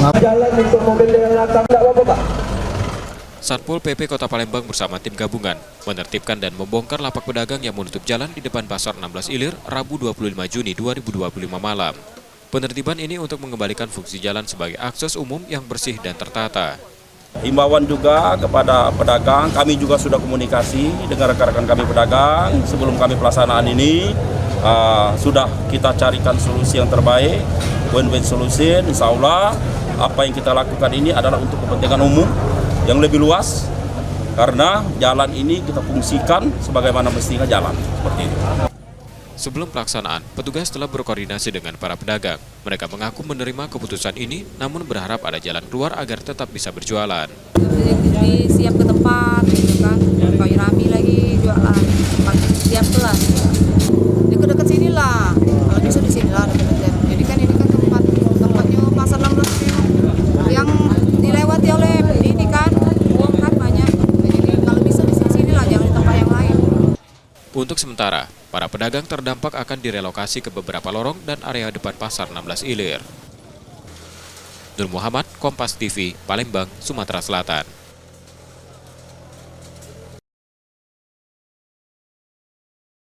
Jalan untuk mobil yang datang, nggak apa-apa, Pak. Satpol PP Kota Palembang bersama tim gabungan menertibkan dan membongkar lapak pedagang yang menutup jalan di depan Pasar 16 Ilir Rabu 25 Juni 2025 malam. Penertiban ini untuk mengembalikan fungsi jalan sebagai akses umum yang bersih dan tertata. Himbauan juga kepada pedagang, kami juga sudah komunikasi dengan rekan-rekan kami pedagang sebelum kami pelaksanaan ini. Sudah kita carikan solusi yang terbaik, win-win solution. Insya Allah apa yang kita lakukan ini adalah untuk kepentingan umum yang lebih luas, karena jalan ini kita fungsikan sebagaimana mestinya jalan, seperti itu. Sebelum pelaksanaan, petugas telah berkoordinasi dengan para pedagang. Mereka mengaku menerima keputusan ini, namun berharap ada jalan keluar agar tetap bisa berjualan. Siap ke tempat, gitu kan, kayak rame lagi jualan, tempat siap lah. Ini ke dekat sini lah, kalau bisa di sini lah dekat. Jadi kan ini kan tempatnya Pasar 16 yang dilewati oleh ini kan, uang kan banyak. Jadi kalau bisa di sini lah, jangan di tempat yang lain. Untuk sementara, para pedagang terdampak akan direlokasi ke beberapa lorong dan area depan Pasar 16 Ilir. Nur Muhammad, Kompas TV, Palembang, Sumatera Selatan.